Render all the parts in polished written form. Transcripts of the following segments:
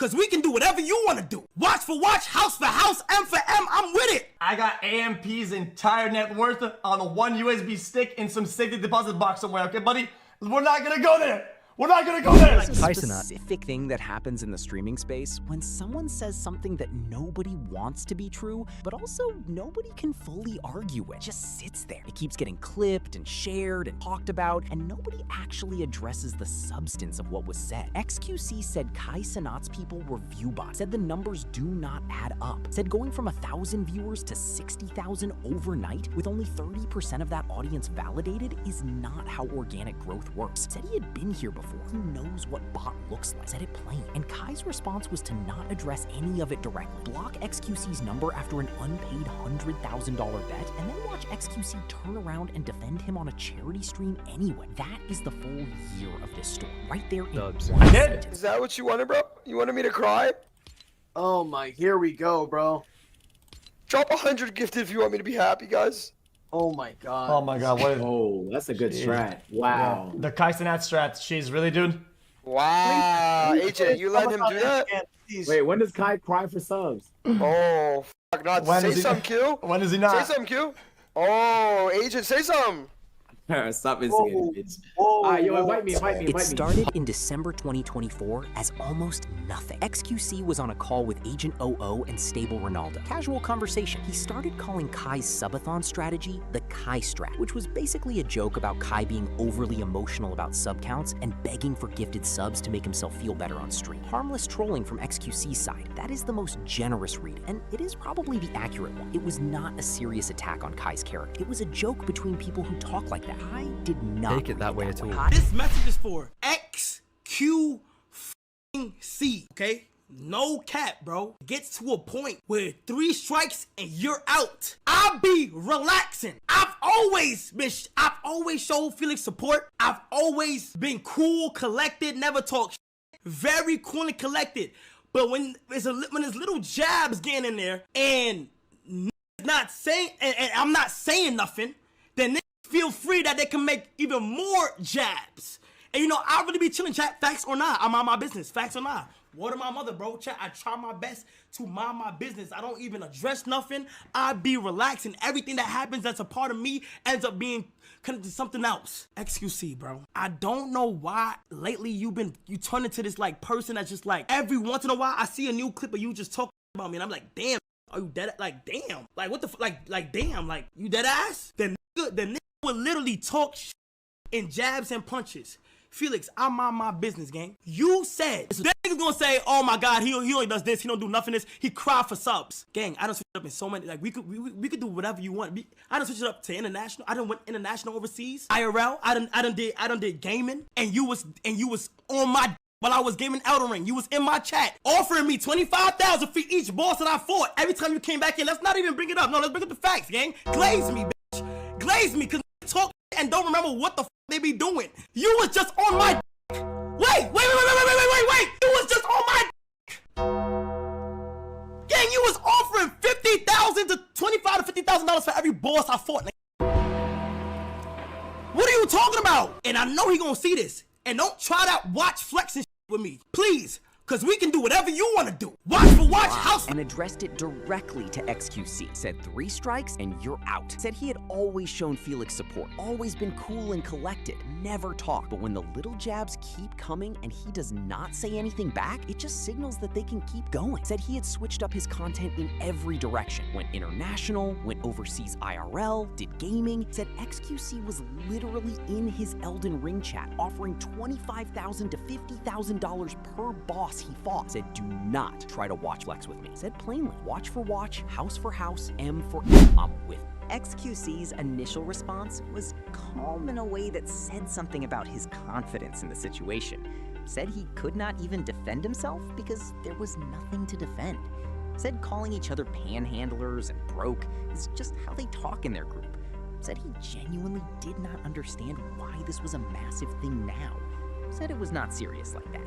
Cause we can do whatever you want to do. Watch for watch, house for house, M for M, I'm with it. I got AMP's entire net worth on a one USB stick in some safety deposit box somewhere, okay, buddy? We're not gonna go there. We're not gonna go there. It's a specific thing that happens in the streaming space when someone says something that nobody wants to be true, but also nobody can fully argue with. It just sits there. It keeps getting clipped and shared and talked about, and nobody actually addresses the substance of what was said. XQC said Kai Cenat's people were viewbots, said the numbers do not add up, said going from 1,000 viewers to 60,000 overnight with only 30% of that audience validated is not how organic growth works. Said he had been here before. He knows what bot looks like, said it plain. And Kai's response was to not address any of it directly. Block XQC's number after an unpaid $100,000 bet, and then watch XQC turn around and defend him on a charity stream anyway. That is the full year of this story. Right there in one sentence. Is that what you wanted, bro? You wanted me to cry? Oh my, here we go, bro. Drop 100 gifted if you want me to be happy, guys. Oh my god. Oh my god, what is... Oh, that's a good strat. Wow. The Kai Cenat strat, she's really, dude? Wow, Agent, you let him do that? Wait, when does Kai cry for subs? Oh, fuck, not. Say something, Q. When is he not? Say something, Q. Oh, Agent, say something. Stop instigating, bitch. Alright, yo, invite me. It started in December 2024 as almost nothing. XQC was on a call with Agent OO and Stable Ronaldo. Casual conversation. He started calling Kai's subathon strategy the Kai strat, which was basically a joke about Kai being overly emotional about sub counts and begging for gifted subs to make himself feel better on stream. Harmless trolling from XQC's side. That is the most generous read, and it is probably the accurate one. It was not a serious attack on Kai's character. It was a joke between people who talk like that. I did not take it that way at all. This message is for XQC, okay? No cap, bro. Gets to a point where 3 strikes and you're out. I'll be relaxing. I've always showed Felix support. I've always been cool, collected, never talk shit. Very cool and collected. But when there's little jabs getting in there and not saying, and I'm not saying nothing, then feel free that they can make even more jabs. And you know, I really be chilling, chat, facts or not. I'm on my business, facts or not. Word of my mother, bro, chat, I try my best to mind my business. I don't even address nothing. I be relaxing. Everything that happens that's a part of me ends up being connected to something else. XQC, bro. I don't know why lately you turn into this like person that's just like, every once in a while I see a new clip of you just talking about me and I'm like, damn, are you dead? Like, damn. Like, what the like, damn, like, you dead ass? The nigga would literally talk shit in jabs and punches. Felix, I'm on my business, gang. You said that nigga's gonna say, oh my god, he only does this, he don't do nothing this, he cry for subs. Gang, I done switch it up in so many, like we could do whatever you want. I done switch it up to international. I done went international overseas. IRL, I done did gaming, and you was on my while I was gaming Elden Ring. You was in my chat offering me 25,000 for each boss that I fought. Every time you came back in, let's not even bring it up. No, let's bring up the facts, gang. Glaze me, bitch. Glaze me, cause talk and don't remember what the they be doing. You was just on my wait. You was just on my gang. You was offering $50,000 to $25,000 to $50,000 for every boss I fought. What are you talking about? And I know he gonna see this. And don't try to watch flexing with me, please. Cause we can do whatever you want to do. Watch for watch, house. And addressed it directly to XQC. Said 3 strikes and you're out. Said he had always shown Felix support, always been cool and collected, never talked. But when the little jabs keep coming and he does not say anything back, it just signals that they can keep going. Said he had switched up his content in every direction. Went international, went overseas IRL, did gaming. Said XQC was literally in his Elden Ring chat, offering $25,000 to $50,000 per boss he fought. Said do not try to watch flex with me. Said plainly, watch for watch, house for house, M for M. I'm with. XQC's initial response was calm in a way that said something about his confidence in the situation. Said he could not even defend himself because there was nothing to defend. Said calling each other panhandlers and broke is just how they talk in their group. Said he genuinely did not understand why this was a massive thing now. Said it was not serious like that.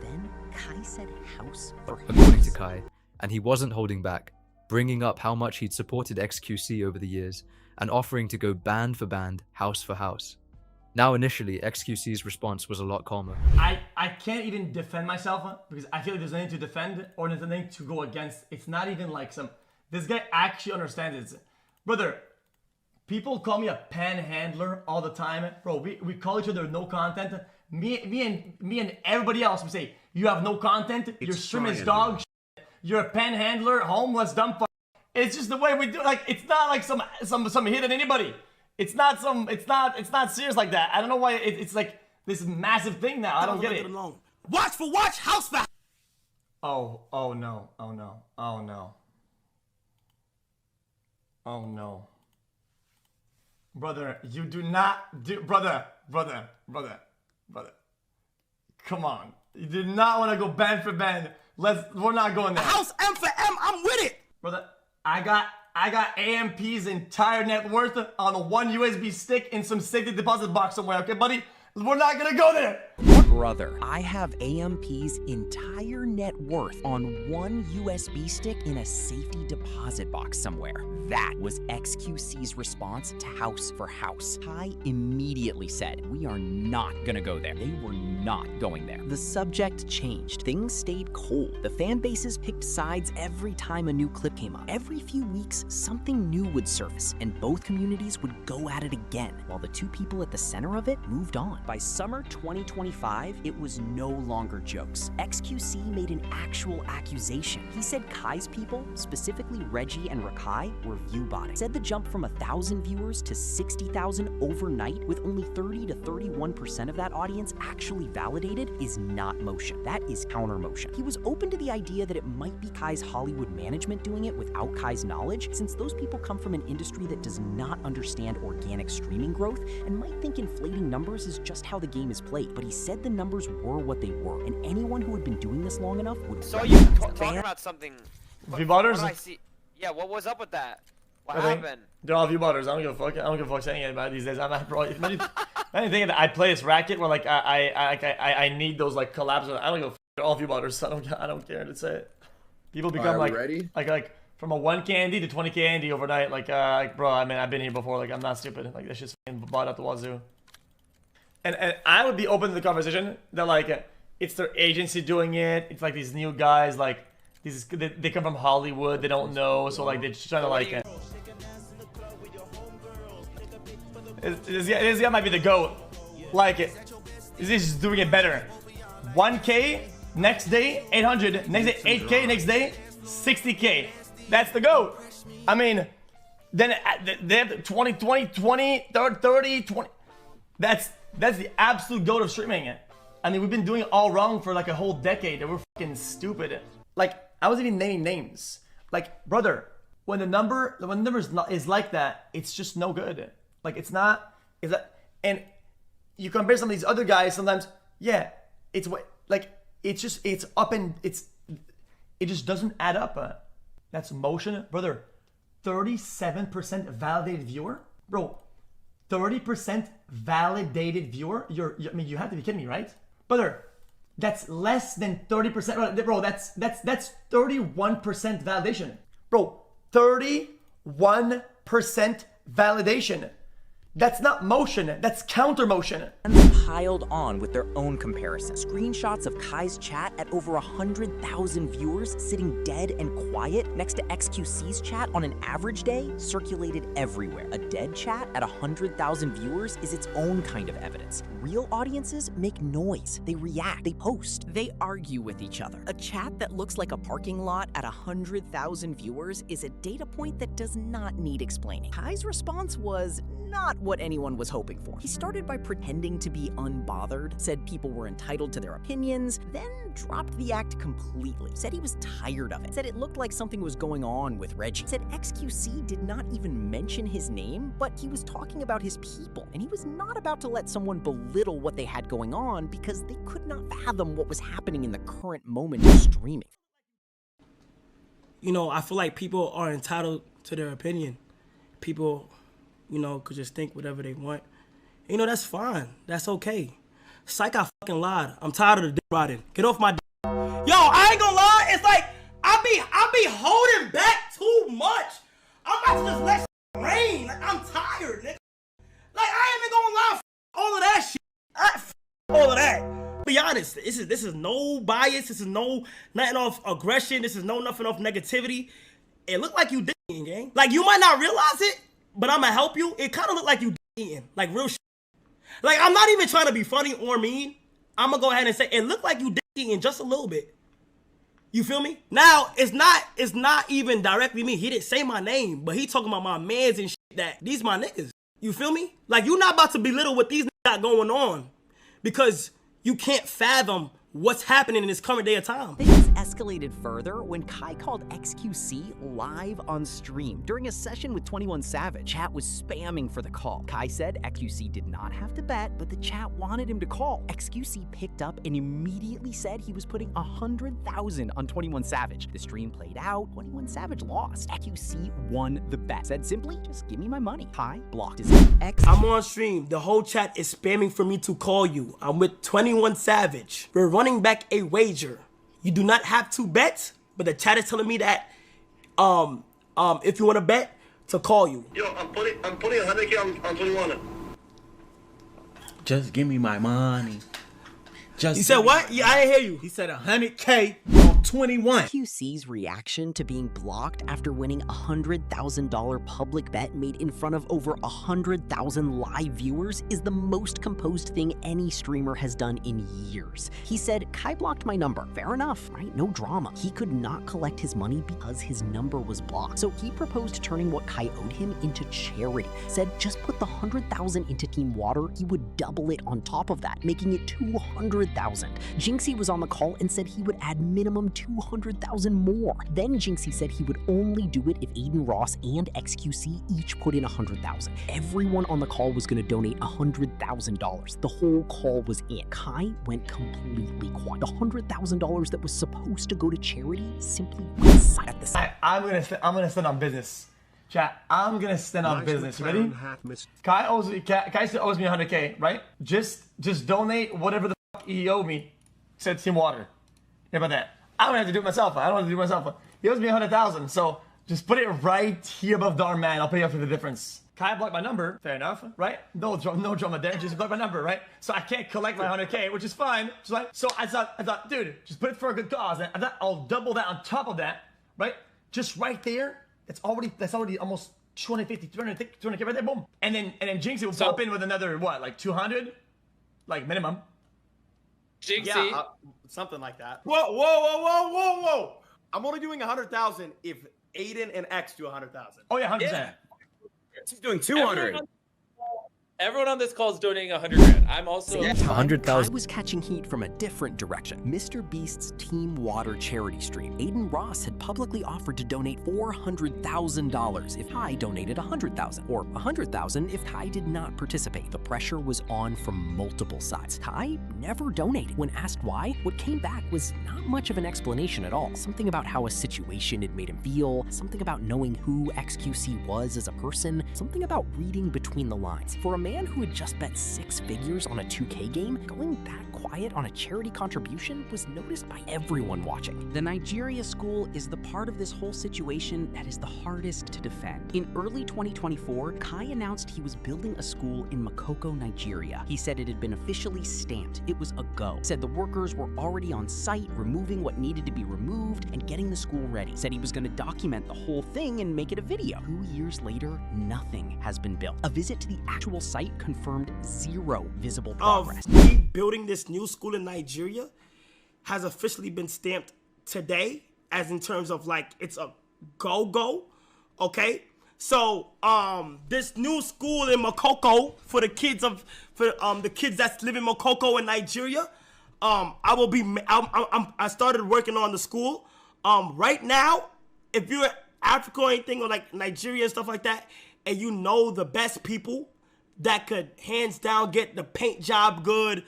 Then Kai said house for house. According to Kai, and he wasn't holding back, bringing up how much he'd supported XQC over the years and offering to go band for band, house for house. Now initially, XQC's response was a lot calmer. I can't even defend myself because I feel like there's nothing to defend or there's nothing to go against. It's not even like this guy actually understands it. Brother, people call me a panhandler all the time. Bro, we call each other no content. Me and everybody else, we say, you have no content, your stream is dog shit, you're a panhandler, homeless, dumb fuck. It's just the way we do it. Like, it's not like some hit at anybody. It's not serious like that. I don't know why it's like this massive thing now. I don't get it. Watch for watch, house for house. Oh no. Brother, you do not do, brother. Come on. You did not want to go band for band. We're not going there. House M for M, I'm with it. Brother, I got AMP's entire net worth on a one USB stick in some safety deposit box somewhere, okay, buddy? We're not gonna go there. Brother, I have AMP's entire net worth on one USB stick in a safety deposit box somewhere. That was XQC's response to House for House. Kai immediately said, we are not gonna go there. They were not going there. The subject changed. Things stayed cold. The fan bases picked sides every time a new clip came up. Every few weeks, something new would surface, and both communities would go at it again, while the two people at the center of it moved on. By summer 2025, it was no longer jokes. XQC made an actual accusation. He said Kai's people, specifically Reggie and Rakai, were viewbotting. Said the jump from 1,000 viewers to 60,000 overnight, with only 30 to 31% of that audience actually validated, is not motion. That is counter motion. He was open to the idea that it might be Kai's Hollywood management doing it without Kai's knowledge, since those people come from an industry that does not understand organic streaming growth and might think inflating numbers is just how the game is played. But he said the numbers were what they were, and anyone who had been doing this long enough would. So you talking about something? Viewbotters? I see. Yeah, what was up with that? What happened? They're all viewbotters. I don't give a fuck. I don't give a fuck saying it about these days. I'm not, bro. I think that I play this racket where like I need those like collabs. I don't give a fuck. They're all viewbotters. I don't care to say it. People become like from a 1K Andy to 20K Andy overnight. Like bro, I mean I've been here before. Like I'm not stupid. Like that's just bought out the wazoo. And I would be open to the conversation that like it's their agency doing it. It's like these new guys like they come from Hollywood. They don't know, so like they're just trying to like. This guy might be the GOAT. Like it. This is doing it better. 1K next day 800. Next day 8K. Next day 60K. That's the GOAT. I mean, then they have 20, 30, 20. That's the absolute GOAT of streaming. I mean, we've been doing it all wrong for like a whole decade and we're fucking stupid. Like, I wasn't even naming names. Like, brother, when the number is like that, it's just no good. Like, it's not, and you compare some of these other guys sometimes, yeah, it's what, like, it's just, it just doesn't add up. That's motion, brother. 37% validated viewer, bro. 30% validated viewer. I mean, you have to be kidding me, right, brother? That's less than 30%, bro. That's 31% validation, bro. 31% validation. That's not motion, that's counter motion. And piled on with their own comparison. Screenshots of Kai's chat at over 100,000 viewers sitting dead and quiet next to XQC's chat on an average day circulated everywhere. A dead chat at 100,000 viewers is its own kind of evidence. Real audiences make noise, they react, they post, they argue with each other. A chat that looks like a parking lot at 100,000 viewers is a data point that does not need explaining. Kai's response was not what anyone was hoping for. He started by pretending to be unbothered, said people were entitled to their opinions, then dropped the act completely. Said he was tired of it. Said it looked like something was going on with Reggie. Said XQC did not even mention his name, but he was talking about his people, and he was not about to let someone belittle what they had going on because they could not fathom what was happening in the current moment of streaming. You know, I feel like people are entitled to their opinion. People, you know, could just think whatever they want. You know, that's fine. That's okay. Psych, I fucking lied. I'm tired of the dick riding. Get off my dick. Yo, I ain't gonna lie. It's like, I be holding back too much. I'm about to just let rain. Like, I'm tired, nigga. Like, I ain't even gonna lie. All of that. be honest. This is no bias. This is nothing off aggression. This is nothing off negativity. It looked like you did eating, gang. Like, you might not realize it, but I'm gonna help you. It kind of looked like you eating, like real shit. Like, I'm not even trying to be funny or mean. I'm gonna go ahead and say it looked like you did eating just a little bit. You feel me? Now, it's not even directly me. He didn't say my name, but he talking about my mans and shit that these my niggas. You feel me? Like, you not about to belittle what these niggas got going on because you can't fathom what's happening in this current day of time. Things escalated further when Kai called XQC live on stream. During a session with 21 Savage, chat was spamming for the call. Kai said XQC did not have to bet, but the chat wanted him to call. XQC picked up and immediately said he was putting 100,000 on 21 Savage. The stream played out, 21 Savage lost. XQC won the bet. Said simply, just give me my money. Kai blocked his I'm on stream. The whole chat is spamming for me to call you. I'm with 21 Savage. We're running back a wager. You do not have to bet, but the chat is telling me that if you want to bet, to call you. Yo, I'm putting 100K on 21. Just give me my money. You said what? Yeah, I didn't hear you. He said 100K on 21. XQC's reaction to being blocked after winning a $100,000 public bet made in front of over 100,000 live viewers is the most composed thing any streamer has done in years. He said, Kai blocked my number. Fair enough, right? No drama. He could not collect his money because his number was blocked. So he proposed turning what Kai owed him into charity. Said, just put the 100,000 into Team Water, he would double it on top of that, making it 200,000. Jinxie was on the call and said he would add minimum 200,000 more. Then Jinxie said he would only do it if Aiden Ross and XQC each put in 100,000. Everyone on the call was going to donate $100,000. The whole call was in. Kai went completely quiet. The $100,000 that was supposed to go to charity simply went silent at the side. I'm gonna stand on business. Chat, I'm gonna stand on business. Ready? Kai owes me 100K, right? Just donate whatever the fuck he owed me. Said Team Water. How about that? I don't have to do it myself. I don't have to do it myself. He owes me 100,000, so just put it right here above Darn Man. I'll pay you for the difference. Kai blocked my number. Fair enough, right? No drama there. Just block my number, right? So I can't collect my 100K, which is fine. Just like, so I thought, dude, just put it for a good cause. And I thought I'll double that on top of that, right? Just right there. That's already almost 250, 200K right there. Boom. And then Jinxie will pop in with another what, like 200, like minimum. Jinxie. Yeah, Something like that. Whoa. I'm only doing 100,000 if Aiden and X do 100,000. Oh yeah, 100%. Yeah. He's doing 200. Everyone on this call is donating 100 grand. I'm also 100,000. I was catching heat from a different direction. Mr. Beast's Team Water charity stream. Aiden Ross had publicly offered to donate $400,000 if Kai donated 100,000, or 100,000 if Kai did not participate. The pressure was on from multiple sides. Kai never donated. When asked why, what came back was not much of an explanation at all. Something about how a situation had made him feel, something about knowing who XQC was as a person, something about reading between the lines. For a man who had just bet 6 figures on a 2K game, going that quiet on a charity contribution was noticed by everyone watching. The Nigeria school is the part of this whole situation that is the hardest to defend. In early 2024, Kai announced he was building a school in Makoko, Nigeria. He said it had been officially stamped. It was a go. Said the workers were already on site, removing what needed to be removed and getting the school ready. Said he was going to document the whole thing and make it a video. 2 years later, nothing has been built. A visit to the actual site confirmed 0 visible progress. Me building this new school in Nigeria has officially been stamped today, as in terms of like it's a go, okay? So this new school in Makoko for the kids that live in Makoko in Nigeria, I started working on the school. Right now, if you're Africa or anything, or like Nigeria and stuff like that, and you know the best people that could hands down get the paint job good,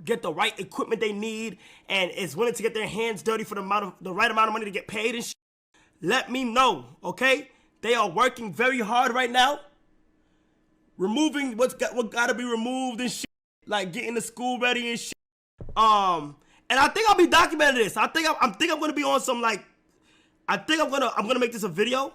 get the right equipment they need, and is willing to get their hands dirty for the right amount of money to get paid and shit, let me know, okay? They are working very hard right now, removing what gotta be removed and shit, like getting the school ready and shit. And I think I'll be documenting this. I think I'm gonna be on some like, I'm gonna make this a video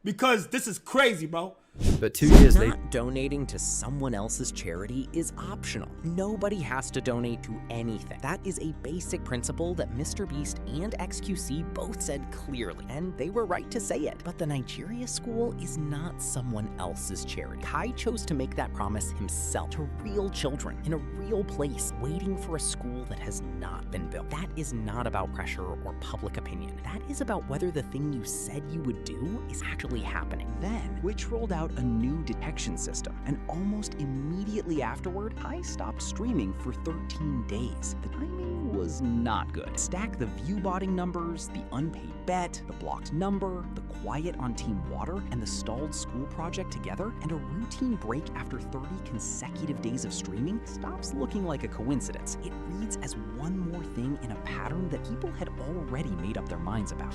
because this is crazy, bro. But 2 years later, Not donating to someone else's charity is optional. Nobody has to donate to anything. That is a basic principle that MrBeast and XQC both said clearly, and they were right to say it. But the Nigeria school is not someone else's charity. Kai chose to make that promise himself to real children in a real place, waiting for a school that has not been built. That is not about pressure or public opinion. That is about whether the thing you said you would do is actually happening. Then, Twitch rolled out a new detection system, and almost immediately afterward, I stopped streaming for 13 days. The timing was not good. Stack the viewbotting numbers, the unpaid bet, the blocked number, the quiet on Team Water, and the stalled school project together, and a routine break after 30 consecutive days of streaming stops looking like a coincidence. It reads as one more thing in a pattern that people had already made up their minds about.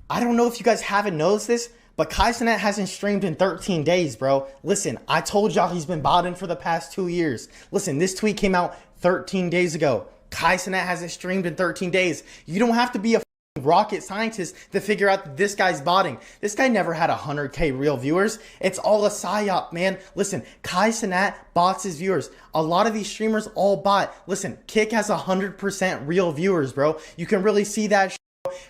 I don't know if you guys haven't noticed this, but Cenat hasn't streamed in 13 days, bro. Listen, I told y'all he's been botting for the past 2 years. Listen, this tweet came out 13 days ago. Cenat hasn't streamed in 13 days. You don't have to be a rocket scientist to figure out that this guy's botting. This guy never had 100K real viewers. It's all a psyop, man. Listen, Cenat bots his viewers. A lot of these streamers all bot. Listen, Kick has 100% real viewers, bro. You can really see that.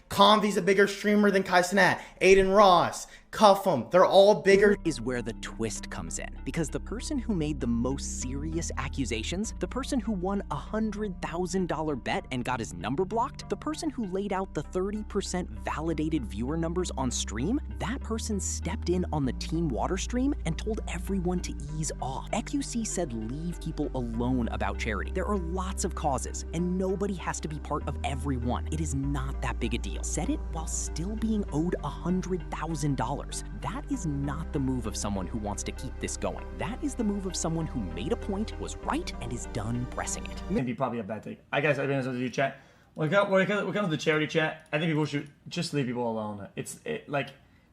Convy's a bigger streamer than Cenat. Aiden Ross, Cuff'em, they're all bigger. Is where the twist comes in, because the person who made the most serious accusations, the person who won a $100,000 bet and got his number blocked, the person who laid out the 30% validated viewer numbers on stream, that person stepped in on the Team Water stream and told everyone to ease off. XQC said leave people alone about charity. There are lots of causes, and nobody has to be part of every one. It is not that big a deal. Said it while still being owed $100,000. That is not the move of someone who wants to keep this going. That is the move of someone who made a point, was right, and is done pressing it. Maybe probably a bad take. I guess I've been in the chat. When it comes to the charity chat, I think people should just leave people alone. Like,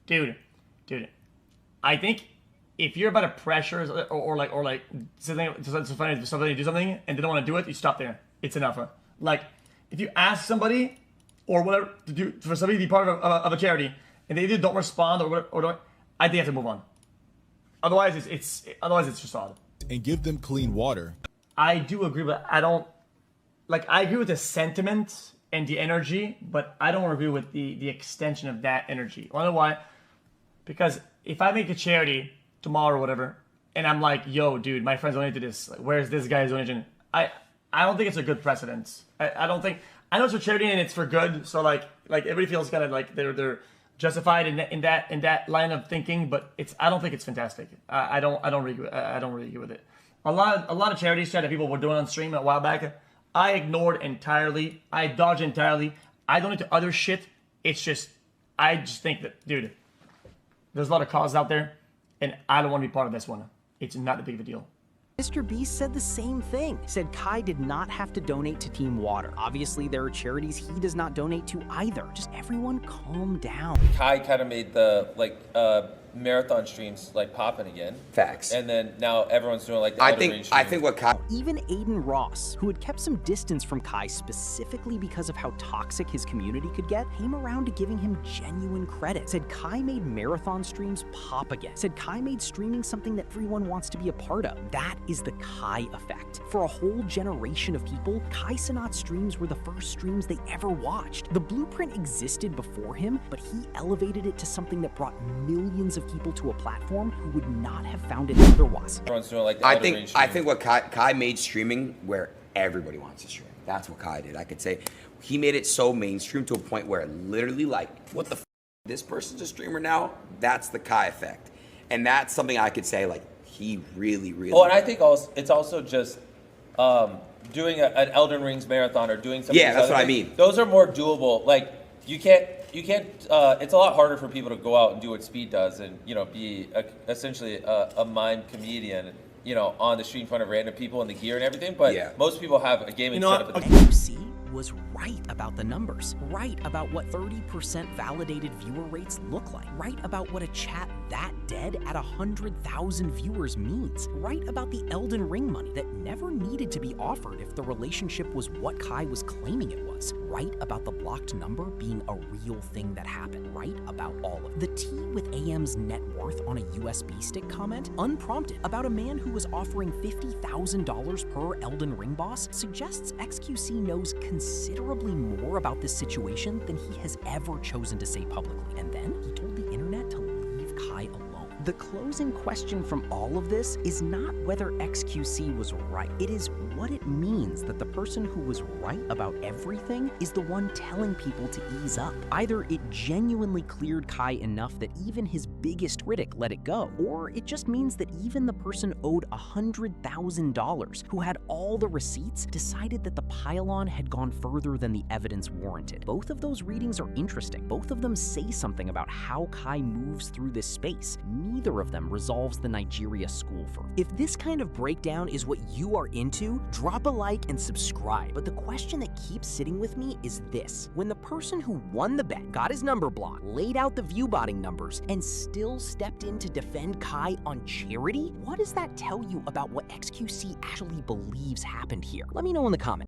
dude, I think if you're about to pressure or like something to do something and they don't want to do it, you stop there. It's enough. Like, if you ask somebody or whatever to do for somebody to be part of a charity, and they either don't respond or don't, I think you have to move on. Otherwise, it's just odd. And give them clean water. I do agree, but I don't like. I agree with the sentiment and the energy, but I don't agree with the extension of that energy. I know why? Because if I make a charity tomorrow or whatever, and I'm like, yo, dude, my friends donated this. Like, where's this guy's donation? I don't think it's a good precedent. I don't think. I know it's for charity and it's for good, so like everybody feels kind of like they're justified in that line of thinking, but I don't think it's fantastic. I don't really agree with it. A lot of charities that people were doing on stream a while back, I ignored entirely. I dodged entirely. I donate to other shit. I just think that, dude, there's a lot of causes out there, and I don't want to be part of this one. It's not that big of a deal. MrBeast said the same thing. Said Kai did not have to donate to Team Water. Obviously, there are charities he does not donate to either. Just everyone calm down. Kai kind of made the marathon streams like popping again. Facts. And then now everyone's doing like the I think what Kai... Even Aiden Ross, who had kept some distance from Kai specifically because of how toxic his community could get, came around to giving him genuine credit. Said Kai made marathon streams pop again. Said Kai made streaming something that everyone wants to be a part of. That is the Kai effect. For a whole generation of people, Cenat streams were the first streams they ever watched. The blueprint existed before him, but he elevated it to something that brought millions of people to a platform who would not have found it otherwise. Everyone's doing like the I think what Kai made streaming where everybody wants to stream. That's what Kai did. I could say he made it so mainstream to a point where literally like, what the f, this person's a streamer now? That's the Kai effect. And that's something I could say like he really. Oh, and I think also it's also just doing an Elden Rings marathon or doing something. Yeah, that's what I mean. Those are more doable. Like you can't. It's a lot harder for people to go out and do what Speed does, and be essentially a mime comedian, on the street in front of random people in the gear and everything. But most people have a gaming setup. XQC was right. right about the numbers, right about what 30% validated viewer rates look like, right about what a chat that dead at 100,000 viewers means, right about the Elden Ring money that never needed to be offered if the relationship was what Kai was claiming it was, right about the blocked number being a real thing that happened, right about all of it. The tea with AM's net worth on a USB stick comment, unprompted, about a man who was offering $50,000 per Elden Ring boss, suggests XQC knows considerably more about this situation than he has ever chosen to say publicly. And then he told the internet to leave Kai alone. The closing question from all of this is not whether XQC was right. It is what it means that the person who was right about everything is the one telling people to ease up. Either it genuinely cleared Kai enough that even his biggest critic let it go, or it just means that even the person owed $100,000, who had all the receipts, decided that the pylon had gone further than the evidence warranted. Both of those readings are interesting. Both of them say something about how Kai moves through this space. Neither of them resolves the Nigeria school for. If this kind of breakdown is what you are into, drop a like and subscribe. But the question that keeps sitting with me is this. When the person who won the bet, got his number blocked, laid out the viewbotting numbers, and still stepped in to defend Kai on charity, what does that tell you about what XQC actually believes happened here? Let me know in the comments.